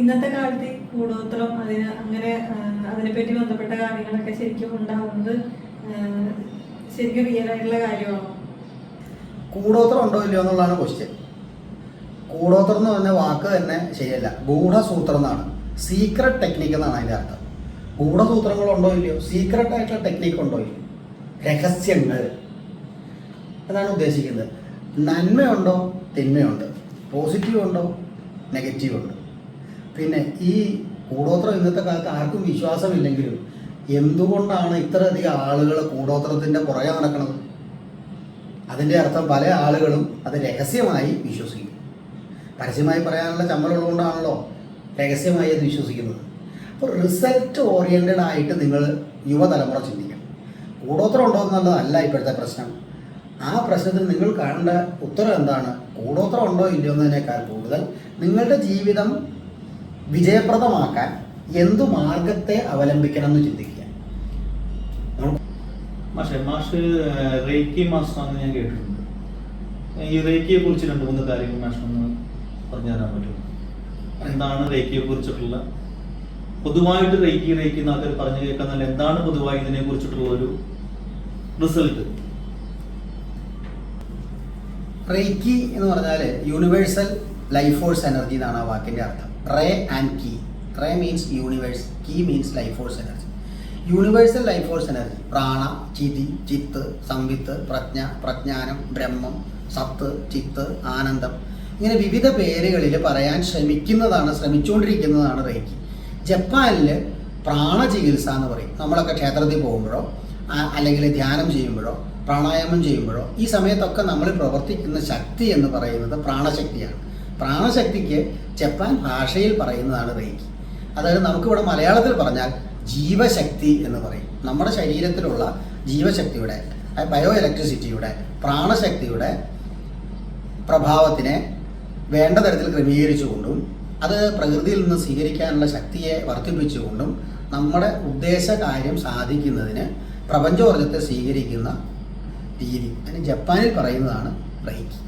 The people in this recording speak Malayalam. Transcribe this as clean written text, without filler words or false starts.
ഇന്നത്തെ കാലത്ത് കൂടോത്രം അങ്ങനെ അതിനെപ്പറ്റി ബന്ധപ്പെട്ട കാര്യങ്ങളൊക്കെ ശരിക്കും ഉണ്ടാവുന്നത് ശരിക്കും റിയൽ ആയിട്ടുള്ള കാര്യമാണോ? കൂടോത്രം ഉണ്ടോ ഇല്ലയോ എന്നുള്ളതാണ് ക്വസ്റ്റ്യൻ. കൂടോത്രം എന്ന് പറഞ്ഞ വാക്ക് തന്നെ ശരിയല്ല. ഗൂഢസൂത്രം എന്നാണ്, സീക്രട്ട് ടെക്നിക്ക് എന്നാണ് അതിൻ്റെ അർത്ഥം. ഗൂഢസൂത്രങ്ങൾ ഉണ്ടോ ഇല്ലയോ, സീക്രട്ട് ആയിട്ടുള്ള ടെക്നിക്ക് ഉണ്ടോ ഇല്ലയോ, രഹസ്യങ്ങൾ എന്നാണ് ഉദ്ദേശിക്കുന്നത്. നന്മയുണ്ടോ തിന്മയുണ്ട്, പോസിറ്റീവ് ഉണ്ടോ നെഗറ്റീവ് ഉണ്ട്. പിന്നെ ഈ കൂടോത്രം ഇന്നത്തെ കാലത്ത് ആർക്കും വിശ്വാസമില്ലെങ്കിലും എന്തുകൊണ്ടാണ് ഇത്രയധികം ആളുകൾ കൂടോത്രത്തിൻ്റെ പുറകെ നടക്കുന്നത്? അതിൻ്റെ അർത്ഥം പല ആളുകളും അത് രഹസ്യമായി വിശ്വസിക്കും. പരസ്യമായി പറയാനുള്ള ചമ്മലുള്ളതുകൊണ്ടാണല്ലോ രഹസ്യമായി അത് വിശ്വസിക്കുന്നത്. അപ്പോൾ റിസൾട്ട് ഓറിയൻറ്റഡ് ആയിട്ട് നിങ്ങൾ യുവതലമുറ ചിന്തിക്കണം. കൂടോത്രം ഉണ്ടോ എന്നുള്ളതല്ല ഇപ്പോഴത്തെ പ്രശ്നം. ആ പ്രശ്നത്തിന് നിങ്ങൾ കാണേണ്ട ഉത്തരം എന്താണ്? കൂടോത്രം ഉണ്ടോ ഇല്ലയോ എന്നതിനേക്കാൾ കൂടുതൽ നിങ്ങളുടെ ജീവിതം വിജയപ്രദമാക്കാൻ എന്തു മാർഗത്തെ അവലംബിക്കണം എന്ന് ചിന്തിക്കുക. മാഷ് റേക്കി മാസ്റ്ററാണെന്ന് ഞാൻ കേട്ടിട്ടുണ്ട്. ഈ റേക്കിയെ കുറിച്ച് 2-3 കാര്യങ്ങൾ മാഷൊന്ന് പറഞ്ഞു തരാൻ പറ്റുമോ? എന്താണ് റേക്കിയെ കുറിച്ചിട്ടുള്ള പൊതുവായിട്ട് റേക്കി നാട്ടിൽ പറഞ്ഞു കേൾക്കാൻ എന്താണ് പൊതുവായി ഇതിനെ കുറിച്ചിട്ടുള്ള ഒരു റിസൾട്ട്? റേക്കി എന്ന് പറഞ്ഞാൽ യൂണിവേഴ്സൽ ലൈഫ് ഫോഴ്സ് എനർജി എന്നാണ് ആ വാക്കിൻ്റെ അർത്ഥം. Rei and Ki. Rei means universe, Ki means life force energy. Universal life force energy പ്രാണ, ചിതി, ചിത്ത്, സംവിത്ത്, പ്രജ്ഞ, പ്രജ്ഞാനം, ബ്രഹ്മം, സത്ത്, ചിത്ത്, ആനന്ദം, ഇങ്ങനെ വിവിധ പേരുകളിൽ പറയാൻ ശ്രമിച്ചുകൊണ്ടിരിക്കുന്നതാണ് റേക്കി. ജപ്പാനിൽ പ്രാണചികിത്സ എന്ന് പറയും. നമ്മളൊക്കെ ക്ഷേത്രത്തിൽ പോകുമ്പോഴോ അല്ലെങ്കിൽ ധ്യാനം ചെയ്യുമ്പോഴോ പ്രാണായാമം ചെയ്യുമ്പോഴോ ഈ സമയത്തൊക്കെ നമ്മൾ പ്രവർത്തിക്കുന്ന ശക്തി എന്ന് പറയുന്നത് പ്രാണശക്തിയാണ്. പ്രാണശക്തിക്ക് ജപ്പാൻ ഭാഷയിൽ പറയുന്നതാണ് റേക്കി. അതായത് നമുക്കിവിടെ മലയാളത്തിൽ പറഞ്ഞാൽ ജീവശക്തി എന്ന് പറയും. നമ്മുടെ ശരീരത്തിലുള്ള ജീവശക്തിയുടെ, ബയോ ഇലക്ട്രിസിറ്റിയുടെ, പ്രാണശക്തിയുടെ പ്രഭാവത്തിനെ വേണ്ട തരത്തിൽ ക്രമീകരിച്ചുകൊണ്ടും അത് പ്രകൃതിയിൽ നിന്ന് സ്വീകരിക്കാനുള്ള ശക്തിയെ വർദ്ധിപ്പിച്ചുകൊണ്ടും നമ്മുടെ ഉദ്ദേശ കാര്യം സാധിക്കുന്നതിന് പ്രപഞ്ചോർജ്ജത്തെ സ്വീകരിക്കുന്ന രീതി അതിന് ജപ്പാനിൽ പറയുന്നതാണ് റേക്കി.